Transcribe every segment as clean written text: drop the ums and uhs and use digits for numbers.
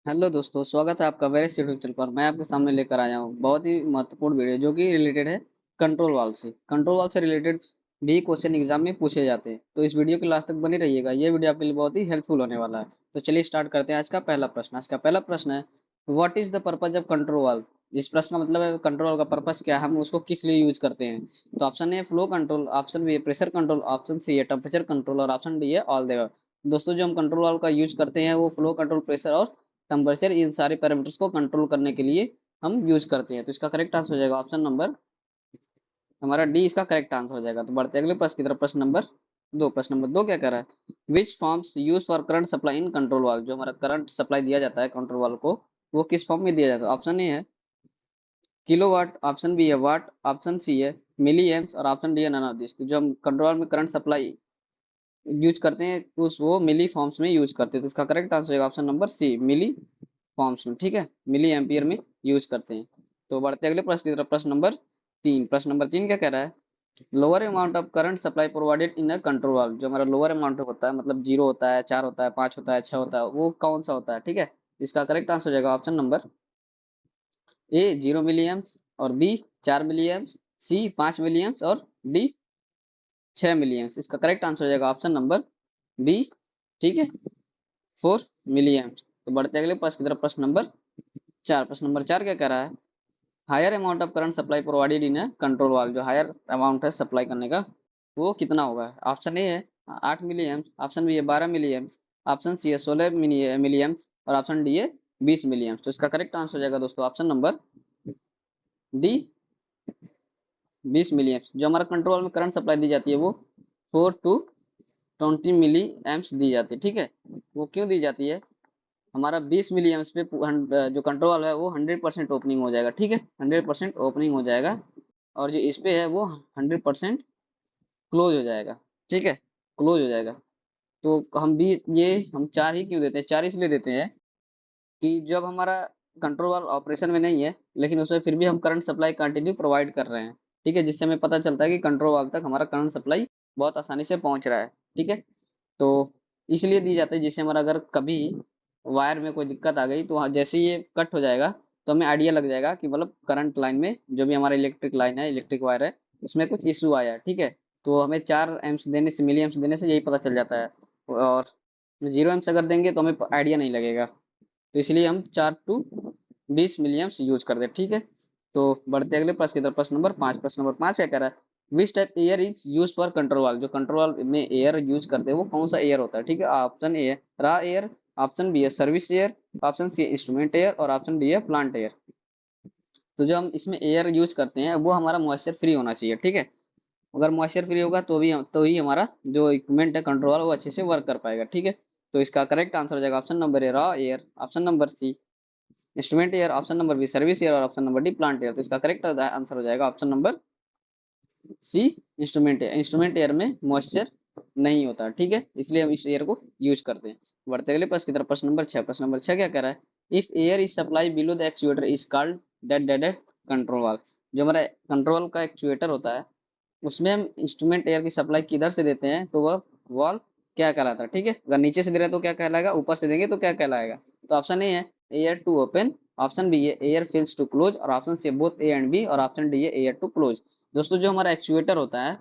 Hello दोस्तों, स्वागत है आपका वेरी यूट्यूब चैनल पर। मैं आपके सामने लेकर आया हूँ बहुत ही महत्वपूर्ण वीडियो जो कि रिलेटेड है कंट्रोल वाल्व से। कंट्रोल वाल्व से रिलेटेड भी क्वेश्चन एग्जाम में पूछे जाते हैं, तो इस वीडियो के लास्ट तक बने रहिएगा। ये वीडियो आपके लिए बहुत ही हेल्पफुल होने वाला है। तो चलिए स्टार्ट करते हैं। आज का पहला प्रश्न है, what is the purpose of control valve. इस प्रश्न का मतलब है कंट्रोल का पर्पज क्या है, हम उसको किस लिए यूज करते हैं। तो option A flow control, option B pressure control, option C है टेम्परेचर कंट्रोल और ऑप्शन डी है ऑल द। दोस्तों, जो हम कंट्रोल वाल्व का यूज करते हैं वो फ्लो कंट्रोल, प्रेशर और टेम्परेचर, इन सारे पैरामीटर्स को कंट्रोल करने के लिए हम यूज करते हैं। तो इसका करेक्ट आंसर हो जाएगा ऑप्शन नंबर हमारा डी, इसका करेक्ट आंसर हो जाएगा। तो बढ़ते अगले प्रश्न की तरफ। प्रश्न नंबर 2 क्या कह रहा है, which forms use for current supply in control valve. जो हमारा करंट सप्लाई दिया जाता है कंट्रोल वाल्व को, वो किस फॉर्म में दिया जाता है। ऑप्शन ए है किलोवाट, ऑप्शन बी है वाट, ऑप्शन सी है मिली एम्स और ऑप्शन डी है नन ऑफ दिस। तो जो हम कंट्रोल में करंट सप्लाई यूज करते हैं उस वो मिली फॉर्म्स में यूज करते हैं। तो इसका करेक्ट आंसर होगा ऑप्शन नंबर सी, मिली फॉर्म्स में। ठीक है, मिली एम्पियर में यूज करते हैं। तो बढ़ते अगले प्रश्न की तरफ। प्रश्न नंबर 3 क्या कह रहा है, lower amount of current supply provided in a control valve. जो हमारा लोअर अमाउंट होता है, मतलब 0 होता है, 4 होता है, 5 होता है, 6 होता है, वो कौन सा होता है। ठीक है, इसका करेक्ट आंसर हो जाएगा option number A 0 milliamps और B 4 milliamps, C 5 milliamps और डी 6 मिली एम्स। इसका करेक्ट आंसर हो जाएगा ऑप्शन नंबर बी, ठीक है, 4 मिली एम्स। तो बढ़ते अगले प्रश्न की तरफ। प्रश्न नंबर 4 क्या कह रहा है, higher amount of current supply provided in है कंट्रोल वाल्व। जो हायर अमाउंट है सप्लाई करने का, वो कितना होगा। ऑप्शन ए है 8 मिली एम्स, ऑप्शन बी है 12 मिली एम्स, ऑप्शन सी है 16 मिली एम्स और ऑप्शन डी है 20 मिली एम्स। तो इसका करेक्ट आंसर हो जाएगा दोस्तों ऑप्शन नंबर डी, 20 मिली एम्स। जो हमारा कंट्रोल में करंट सप्लाई दी जाती है वो 4 to 20 मिली एम्स दी जाती है। ठीक है, वो क्यों दी जाती है, हमारा 20 मिली एम्स पे जो कंट्रोल है वो 100% ओपनिंग हो जाएगा। ठीक है, 100% ओपनिंग हो जाएगा और जो इस पे है वो 100% क्लोज हो जाएगा। ठीक है, क्लोज हो जाएगा। तो हम भी ये हम 4 ही क्यों देते हैं, 4 इसलिए देते हैं कि जब हमारा कंट्रोल वाल्व ऑपरेशन में नहीं है लेकिन उसमें फिर भी हम करंट सप्लाई कंटिन्यू प्रोवाइड कर रहे हैं। ठीक है, जिससे हमें पता चलता है कि कंट्रोल वाल्व तक हमारा करंट सप्लाई बहुत आसानी से पहुंच रहा है। ठीक है, तो इसलिए दी जाती है, जिससे हमारा अगर कभी वायर में कोई दिक्कत आ गई तो जैसे ही ये कट हो जाएगा तो हमें आइडिया लग जाएगा कि मतलब करंट लाइन में, जो भी हमारा इलेक्ट्रिक लाइन है, इलेक्ट्रिक वायर है, उसमें कुछ इशू आया है। ठीक है, तो हमें 4 एम्स देने से, मिली एम्स देने से यही पता चल जाता है। और 0 एम्स अगर देंगे तो हमें आइडिया नहीं लगेगा। तो इसलिए हम 4 to 20 मिली एम्स यूज करते हैं। ठीक है, तो बढ़ते अगले प्रश्न की तरफ। प्रश्न नंबर 5 क्या कह रहा है, which type air is use for control valve. जो कंट्रोल वाल्व में एयर यूज करते हैं वो कौन सा एयर होता है। ठीक है, ऑप्शन ए है रा एयर, ऑप्शन बी है सर्विस एयर, ऑप्शन सी है इंस्ट्रूमेंट एयर और ऑप्शन डी है प्लांट एयर। तो जो हम इसमें एयर यूज करते हैं वो हमारा मॉइस्चर फ्री होना चाहिए। ठीक है, अगर मॉइस्चर फ्री होगा तो ही हमारा जो इक्विपमेंट है कंट्रोल वो अच्छे से वर्क कर पाएगा। ठीक है, तो इसका करेक्ट आंसर हो जाएगा option number A raw air, option number C instrument air, option number B service air और option number D plant air. तो इसका करेक्ट आंसर हो जाएगा option number C, instrument air. Instrument air में moisture नहीं होता। ठीक है, इसलिए हम इस एयर को यूज करते हैं। बढ़ते अगले प्रश्न की तरफ। प्रश्न नंबर 6 क्या कह रहा है, if air is supply below the actuator is called dead dead control valve. जो हमारा कंट्रोल का एक्चुएटर होता है उसमें हम इंस्ट्रूमेंट एयर की सप्लाई किधर से देते हैं तो वह वाल्व क्या कहलाता है। ठीक है, अगर नीचे से दे रहे हैं तो क्या कहलाएगा, ऊपर से देंगे तो क्या कहलाएगा। तो ऑप्शन ए है air to open, option B है एयर फिल्स टू क्लोज और option C both A and B और ऑप्शन डी है एयर टू क्लोज। दोस्तों, जो हमारा एक्चुएटर होता है,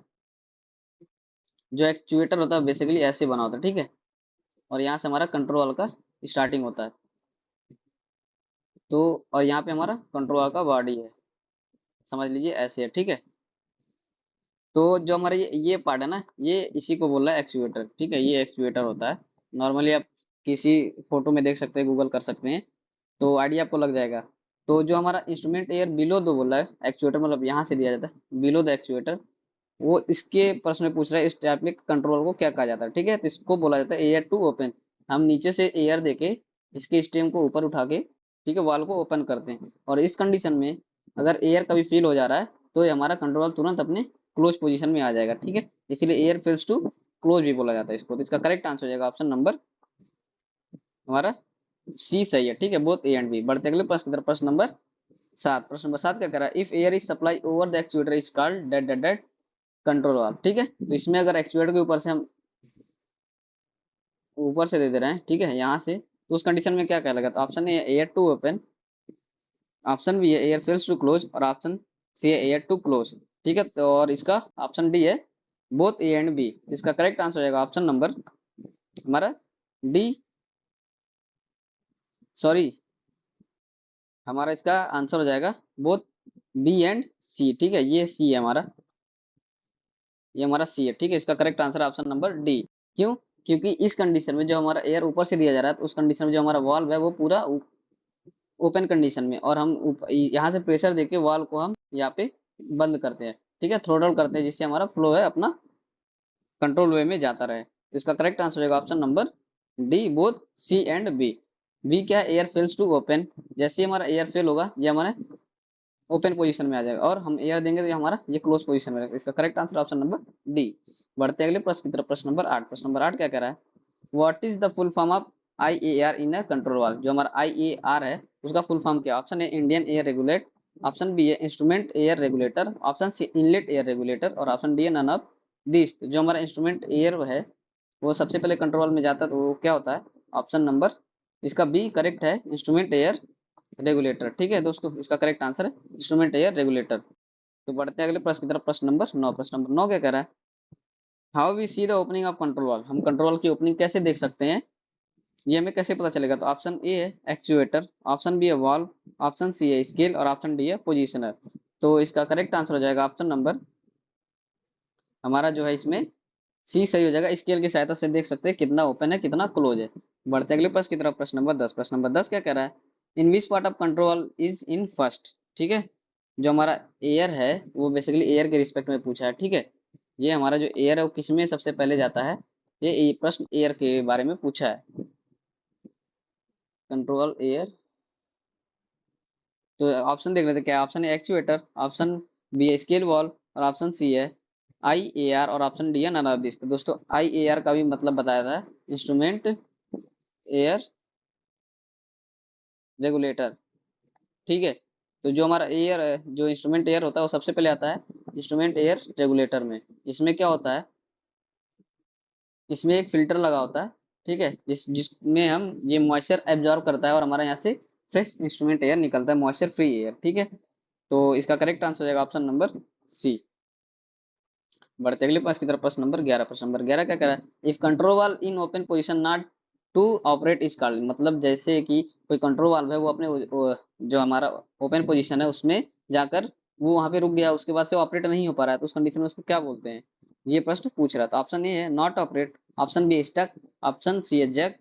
जो एक्चुएटर होता है बेसिकली ऐसे बना होता है। ठीक है, और यहाँ से हमारा कंट्रोल का स्टार्टिंग होता है। तो और यहाँ पे हमारा कंट्रोल का बॉडी है, समझ लीजिए ऐसे है। ठीक है, तो जो हमारा ये पार्ट है ना, ये इसी को बोल रहा है एक्चुएटर। ठीक है, ये एक्चुएटर होता है। नॉर्मली आप किसी फोटो में देख सकते हैं, गूगल कर सकते हैं, तो आइडिया आपको लग जाएगा। तो जो हमारा इंस्ट्रूमेंट एयर बिलो दो बोल रहा है, एक्चुएटर मतलब यहाँ से दिया जाता है बिलो द एक्चुएटर, वो इसके प्रश्न में पूछ रहा है इस टाइप में कंट्रोल को क्या कहा जाता है। ठीक है, तो इसको बोला जाता है एयर टू ओपन। हम नीचे से एयर देके इसके स्टेम को ऊपर उठा के, ठीक है, वाल को ओपन करते हैं। और इस कंडीशन में अगर एयर कभी फील हो जा रहा है तो ये हमारा कंट्रोल तुरंत अपने क्लोज पोजीशन में आ जाएगा। ठीक है, इसलिए एयर फिल्स टू क्लोज भी बोला जाता है इसको। तो इसका करेक्ट आंसर हो जाएगा ऑप्शन नंबर हमारा सी सही है। ठीक है, बोथ ए एंड बी। बढ़ते अगले प्रश्न की तरफ। प्रश्न नंबर 7 क्या कह रहा है, if air is supply over the actuator is called dead dead dead control valve. ठीक है, तो इसमें अगर एक्चुएटर के ऊपर से हम ऊपर से दे रहे हैं, ठीक है, यहाँ से तो उस कंडीशन में क्या कहलाएगा? तो option A air to open, option B है एयर फेल्स टू क्लोज और ऑप्शन सी है एयर टू क्लोज। ठीक है, तो और इसका ऑप्शन डी है बोथ ए एंड बी। इसका करेक्ट आंसर हो जाएगा ऑप्शन नंबर हमारा डी, सॉरी, हमारा इसका आंसर हो जाएगा बोथ बी एंड सी। ठीक है, ये सी है हमारा, ये हमारा सी है। ठीक है, इसका करेक्ट आंसर है ऑप्शन नंबर डी। क्यों? क्योंकि इस कंडीशन में जो हमारा एयर ऊपर से दिया जा रहा है, तो उस कंडीशन में जो हमारा वाल्व है वो पूरा ओपन कंडीशन में, और हम यहाँ से प्रेशर देके वाल्व को हम यहाँ पे बंद करते हैं। ठीक है, थ्रोटल करते हैं, जिससे हमारा फ्लो है अपना कंट्रोल वे में जाता रहे। तो इसका करेक्ट आंसर होगा option number D, both C and B. B क्या है? Air fails to open. जैसे ही हमारा एयर फेल होगा ये हमारे ओपन पोजीशन में आ जाएगा, और हम एयर देंगे तो ये हमारा ये क्लोज पोजीशन में रहेगा। इसका correct answer option number D. बढ़ते अगले प्रश्न की तरफ। प्रश्न नंबर 8। प्रश्न नंबर 8 क्या कह रहा है? What is the full form of IAR in a control valve? जो हमारा IAR है उसका फुल फॉर्म क्या? Option A Indian air regulate, option B है instrument air regulator, option C inlet air regulator, और ऑप्शन डी है none of this. जो हमारा इंस्ट्रूमेंट एयर है वो सबसे पहले कंट्रोल में जाता है, तो वो क्या होता है? ऑप्शन नंबर इसका बी करेक्ट है, इंस्ट्रूमेंट एयर रेगुलेटर। ठीक है दोस्तों, इसका करेक्ट आंसर है इंस्ट्रूमेंट एयर रेगुलेटर। तो बढ़ते हैं अगले प्रश्न की तरफ। प्रश्न नंबर 9। प्रश्न नंबर 9 क्या कह रहा है? How we see the opening of control valve? हम कंट्रोल की ओपनिंग कैसे देख सकते हैं, ये हमें कैसे पता चलेगा? तो ऑप्शन ए है एक्चुएटर, ऑप्शन बी है वाल्व, ऑप्शन सी है स्केल, और ऑप्शन डी है पोजिशनर। तो इसका करेक्ट आंसर हो जाएगा ऑप्शन नंबर हमारा जो है इसमें सी सही हो जाएगा। स्केल की सहायता से देख सकते हैं कितना ओपन है कितना क्लोज है। बढ़ते अगले प्रश्न की तरफ। प्रश्न नंबर 10। प्रश्न नंबर 10 क्या कह रहा है? In which part of control is in first? ठीक है, जो हमारा एयर है वो बेसिकली एयर के रिस्पेक्ट में पूछा है। ठीक है, ये हमारा जो एयर है वो किस में सबसे पहले जाता है, ये प्रश्न एयर के बारे में पूछा है। कंट्रोल एयर, तो ऑप्शन देख लेते क्या ऑप्शन है? एक्चुएटर, ऑप्शन बी है स्केल वॉल्व, और ऑप्शन सी है IAR, और ऑप्शन डी है नन ऑफ दिस। तो दोस्तों IAR का भी मतलब बताया था, इंस्ट्रूमेंट एयर रेगुलेटर। ठीक है, तो जो हमारा एयर है, जो इंस्ट्रूमेंट एयर होता है वो सबसे पहले आता है इंस्ट्रूमेंट एयर रेगुलेटर में। इसमें क्या होता है? इसमें एक फिल्टर लगा होता है। ठीक है, जिसमें हम ये मॉइस्चर एब्जॉर्ब करता है, और हमारा यहाँ से फ्रेश इंस्ट्रूमेंट एयर निकलता है, मॉइस्चर फ्री एयर। ठीक है, तो इसका करेक्ट आंसर हो जाएगा ऑप्शन नंबर सी। बढ़ते अगले प्रश्न की तरफ। प्रश्न नंबर 11। प्रश्न नंबर 11 क्या कह रहा है? If control valve in open position not to operate is called. मतलब जैसे कि कोई कंट्रोल वाल्व है वो अपने जो हमारा ओपन पोजीशन है उसमें जाकर वो वहां पे रुक गया, उसके बाद से ऑपरेट नहीं हो पा रहा है, तो उस कंडीशन में उसको क्या बोलते हैं? ये प्रश्न पूछ रहा था। ऑप्शन ए है not operate, option B stuck, option C है जैक,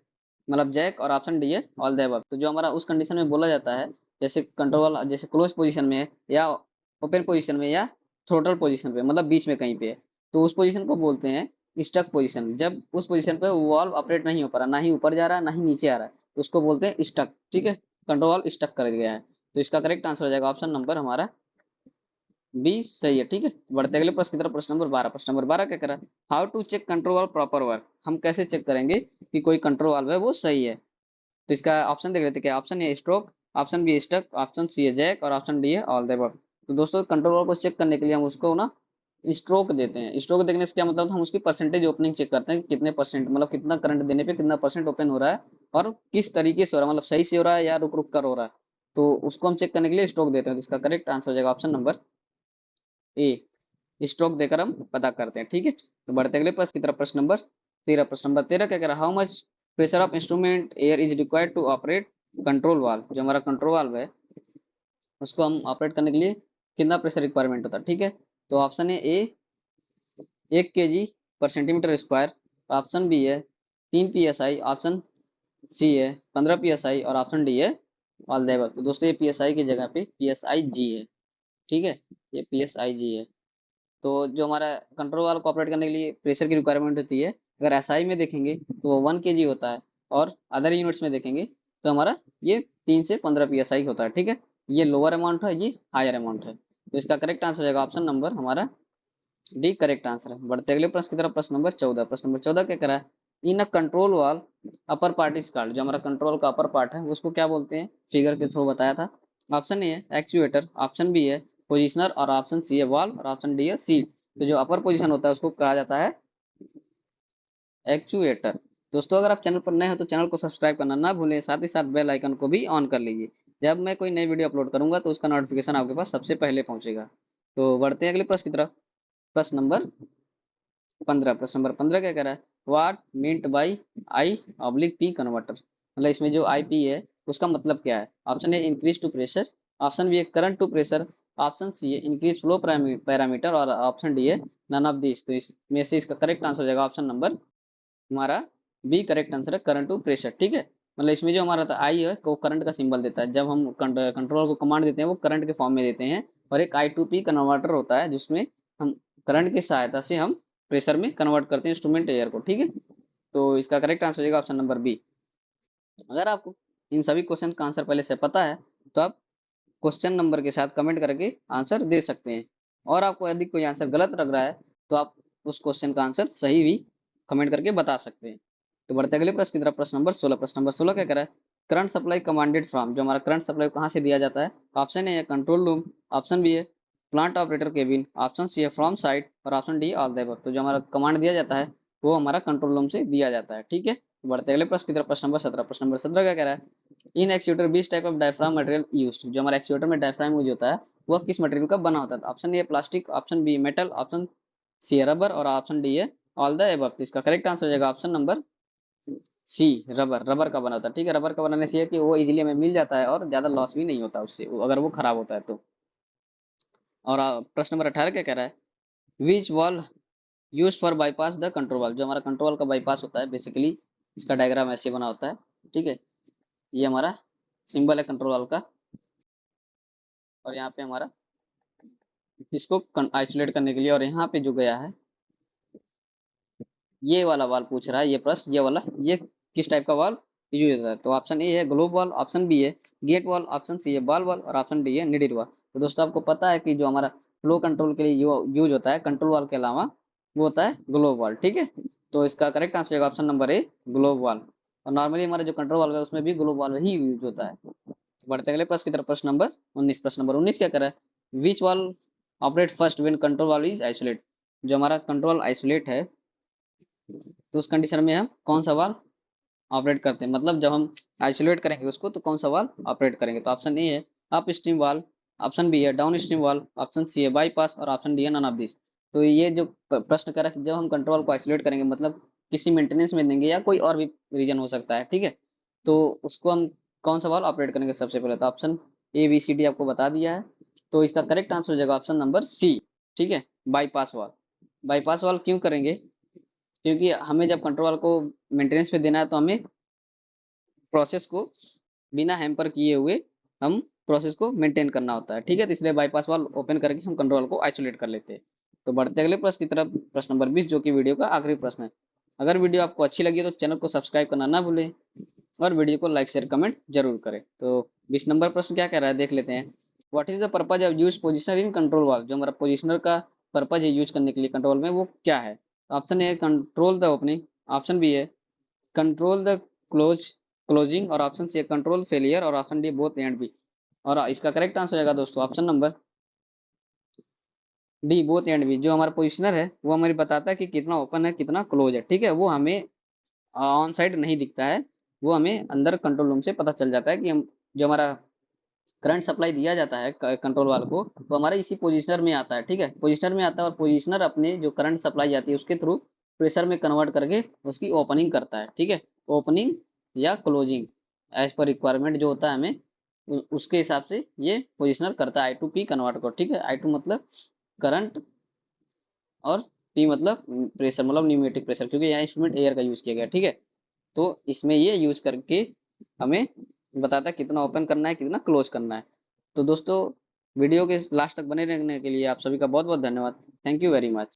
मतलब जैक, और ऑप्शन डी है ऑल द अबव। तो जो हमारा उस कंडीशन में बोला जाता है, जैसे कंट्रोल जैसे क्लोज पोजीशन में है, या ओपन पोजीशन में, या थ्रोटल पोजीशन पे, मतलब बीच में कहीं पे है, तो उस पोजीशन को बोलते हैं स्टक पोजीशन। जब उस पोजीशन पे वॉल्व ऑपरेट नहीं हो पा रहा, ना ही ऊपर जा रहा है ना ही नीचे आ रहा है, तो उसको बोलते हैं स्टक। ठीक है, कंट्रोल वाल्व स्टक कर गया है। तो इसका करेक्ट आंसर हो जाएगा ऑप्शन नंबर हमारा बी सही है। ठीक है, बढ़ते अगले प्रश्न की तरफ। प्रश्न नंबर 12। प्रश्न नंबर 12 क्या कह रहा है? How to check control valve proper work? हम कैसे चेक करेंगे कि कोई कंट्रोल वाल्व है वो सही है? तो इसका ऑप्शन देख लेते हैं क्या? Option A stroke, option B stuck, option C है जैक, और ऑप्शन डी है ऑल द अबव। तो दोस्तों कंट्रोल वाल्व को चेक करने के लिए हम उसको ना स्ट्रोक देते हैं। स्ट्रोक देखने से क्या मतलब, हम उसकी परसेंटेज ओपनिंग चेक करते हैं कि कितने परसेंट, मतलब कितना करंट देने पे कितना परसेंट ओपन हो रहा है, और किस तरीके से हो रहा है, मतलब सही से हो रहा है या रुक रुक कर हो रहा है। तो उसको हम चेक करने के लिए स्ट्रोक देते हैं। तो इसका करेक्ट आंसर हो जाएगा ऑप्शन नंबर ए, स्ट्रोक देकर हम पता करते हैं। ठीक है, तो बढ़ते अगले प्रश्न की तरफ। प्रश्न नंबर 13। प्रश्न नंबर 13 क्या कह रहा है? How much pressure of instrument air is required to operate control valve? जो हमारा कंट्रोल वाल्व है उसको हम ऑपरेट करने के लिए कितना प्रेशर रिक्वायरमेंट होता है? ठीक है, तो ऑप्शन है ए 1 kg पर सेंटीमीटर स्क्वायर, ऑप्शन बी है 3 psi, ऑप्शन सी है 15 psi, और ऑप्शन डी है ऑल द अबव। तो दोस्तों ये psi की जगह पे PSIG है। ठीक है, ये PSIG है। तो जो हमारा कंट्रोल वाल्व को ऑपरेट करने के लिए प्रेशर की रिक्वायरमेंट होती है, अगर SI में देखेंगे तो वो 1 kg होता है, और अदर यूनिट्स में देखेंगे तो हमारा ये 3 से 15 PSI होता है। ठीक है, ये लोअर अमाउंट है, ये हायर अमाउंट है। तो इसका करेक्ट आंसर हो जाएगा ऑप्शन नंबर हमारा डी, करेक्ट आंसर है। बढ़ते अगले प्रश्न की तरफ। प्रश्न नंबर 14। प्रश्न नंबर 14 क्या कह रहा है? In a control valve upper part is called. जो हमारा कंट्रोल का अपर पार्ट है उसको क्या बोलते हैं? फिगर के थ्रू बताया था। ऑप्शन ए है एक्चुएटर, ऑप्शन बी है पोजिशनर, और ऑप्शन सी है वाल्व, और ऑप्शन डी है सीट। तो जो अपर पोजिशन होता है उसको कहा जाता है एक्चुएटर। दोस्तों अगर आप चैनल पर नए हो तो चैनल को सब्सक्राइब करना ना भूलें, साथ ही साथ बेल आइकन को भी ऑन कर लीजिए। जब मैं कोई नई वीडियो अपलोड करूंगा तो उसका नोटिफिकेशन आपके पास सबसे पहले पहुंचेगा। तो बढ़ते हैं अगले प्रश्न की तरफ। प्रश्न नंबर 15। प्रश्न नंबर 15 क्या कह रहा है, what meant by I oblique P converter. मतलब इसमें जो आई पी है उसका मतलब क्या है। Option A increase to pressure, option B है current to pressure, option C है इंक्रीज फ्लो पैरामीटर और ऑप्शन डी है नन ऑफ दिस। तो इसमें से इसका करेक्ट आंसर हो जाएगा ऑप्शन नंबर हमारा बी करेक्ट आंसर है करंट टू प्रेशर। ठीक है, मतलब इसमें जो हमारा आई है वो करंट का सिंबल देता है। जब हम कंट्रोल को कमांड देते हैं वो करंट के फॉर्म में देते हैं, और एक आई टू पी कन्वर्टर होता है जिसमें हम करंट की सहायता से हम प्रेशर में कन्वर्ट करते हैं इंस्ट्रूमेंट एयर को। ठीक है, तो इसका करेक्ट आंसर हो जाएगा ऑप्शन नंबर बी। अगर आपको इन सभी क्वेश्चन का आंसर पहले से पता है तो आप क्वेश्चन नंबर के साथ कमेंट करके आंसर दे सकते हैं, और आपको यदि कोई आंसर गलत लग रहा है तो आप उस क्वेश्चन का आंसर सही भी कमेंट करके बता सकते हैं। तो बढ़ते अगले प्रश्न की तरफ। प्रश्न नंबर 16। प्रश्न नंबर 16 क्या कह रहा है, करंट सप्लाई कमांडेड फ्रॉम। जो हमारा करंट सप्लाई कहाँ से दिया जाता है। ऑप्शन ए है कंट्रोल रूम, ऑप्शन बी है plant operator cabin, option C है फ्रॉम साइट, और option D all the above. तो जो हमारा कमांड दिया जाता है वो हमारा कंट्रोल रूम से दिया जाता है। ठीक है, तो बढ़ते अगले प्रश्न की तरफ। प्रश्न नंबर 17। प्रश्न नंबर 17 क्या कह रहा है, in actuator which type of diaphragm material used. जो हमारा एक्चुएटर में डायफ्राम यूज होता है वह किस मटेरियल का बना होता है। Option A plastic, option B metal, option C rubber, और ऑप्शन डी है ऑल द एबव। इसका करेक्ट आंसर हो जाएगा option number C rubber. Rubber का बना होता है। ठीक है, रबर का बनाने से है कि वो इजीली हमें मिल जाता है और ज्यादा लॉस भी नहीं होता उससे अगर वो खराब होता है तो। और प्रश्न नंबर 18 क्या कह रहा है, which valve use for bypass the control valve. जो हमारा कंट्रोल का बाईपास होता है बेसिकली इसका डायग्राम ऐसे बना होता है। ठीक है, ये हमारा सिंबल है कंट्रोल वाल का, और यहाँ पे हमारा इसको आइसोलेट करने के लिए, और यहाँ पे जो गया है ये वाला वाल पूछ रहा है ये प्रश्न, ये वाला ये किस टाइप का वाल यूज होता है। तो ऑप्शन ए है ग्लोब वाल, ऑप्शन बी है गेट वाल, ऑप्शन सी है बॉल वाल, और ऑप्शन डी है निडिल वाल। तो दोस्तों आपको पता है कि जो हमारा फ्लो कंट्रोल के लिए यूज होता है कंट्रोल वाल के अलावा वो होता है ग्लोब वाल। ठीक है, तो इसका करेक्ट आंसर है ऑप्शन नंबर ए ग्लोब वाल। और नॉर्मली हमारा जो कंट्रोल वाल है उसमें भी ग्लोब वाल ही यूज होता है। बढ़ते अगले प्रश्न की तरफ। प्रश्न नंबर 19। प्रश्न नंबर 19 क्या कर रहा है, विच वाल ऑपरेट फर्स्ट व्हेन कंट्रोल वाल इज आइसोलेट। जो हमारा कंट्रोल आइसोलेट है तो उस कंडीशन में हम कौन सा वाल ऑपरेट करते हैं, मतलब जब हम आइसोलेट करेंगे उसको तो कौन सा वाल ऑपरेट करेंगे। तो ऑप्शन ए है अप स्ट्रीम वाल, ऑप्शन बी है डाउन स्ट्रीम वाल, ऑप्शन सी है बाईपास, और ऑप्शन डी है नन ऑफ दिस। तो ये जो प्रश्न कर रहा है जब हम कंट्रोल को आइसोलेट करेंगे मतलब किसी मेंटेनेंस में देंगे या कोई और भी रीजन हो सकता है। ठीक है, तो उसको हम कौन सा वाल ऑपरेट करेंगे सबसे पहले। तो option A B C D आपको बता दिया है, तो इसका करेक्ट आंसर हो जाएगा ऑप्शन नंबर सी। ठीक है, बाईपास वाल। बाईपास वाल क्यों करेंगे, क्योंकि हमें जब कंट्रोल को मेंटेनेंस पे देना है तो हमें प्रोसेस को बिना हैम्पर किए हुए हम प्रोसेस को मेंटेन करना होता है। ठीक है, तो इसलिए बाईपास वाल ओपन करके हम कंट्रोल को आइसोलेट कर लेते हैं। तो बढ़ते अगले प्रश्न की तरफ। प्रश्न नंबर 20 जो कि वीडियो का आखिरी प्रश्न है। अगर वीडियो आपको अच्छी लगी तो चैनल को सब्सक्राइब करना ना भूलें, और वीडियो को लाइक शेयर कमेंट जरूर करें। तो 20 नंबर प्रश्न क्या कह रहा है देख लेते हैं। What is the purpose of use positioner in control valve. जो हमारा पोजिशनर का पर्पज है यूज करने के लिए कंट्रोल में वो क्या है। Option A control the opening, option B है कंट्रोल द क्लोजिंग, और ऑप्शन सी है कंट्रोल फेलियर, और option D both and B. और इसका करेक्ट आंसर होगा दोस्तों option number D both and B. जो हमारा पोजिशनर है वो हमें बताता है कि कितना ओपन है कितना क्लोज है। ठीक है, वो हमें ऑन साइड नहीं दिखता है, वो हमें अंदर कंट्रोल रूम से पता चल जाता है कि हम जो हमारा करंट सप्लाई दिया जाता है कंट्रोल वाल को वो हमारे इसी पोजिशनर में आता है। ठीक है, पोजिशनर में आता है, और पोजिशनर अपने जो करंट सप्लाई जाती है उसके थ्रू प्रेशर में कन्वर्ट करके उसकी ओपनिंग करता है। ठीक है, ओपनिंग या क्लोजिंग एज पर रिक्वायरमेंट जो होता है हमें उसके हिसाब से ये पोजिशनर करता है आई टू पी कन्वर्ट को। ठीक है, आई टू मतलब करंट, और पी मतलब प्रेशर मतलब न्यूमेटिक प्रेशर, क्योंकि यहाँ इंस्ट्रूमेंट एयर का यूज किया गया। ठीक है, तो इसमें ये यूज करके हमें बताता है कितना ओपन करना है कितना क्लोज करना है। तो दोस्तों वीडियो के लास्ट तक बने रहने के लिए आप सभी का बहुत बहुत धन्यवाद। Thank you very much.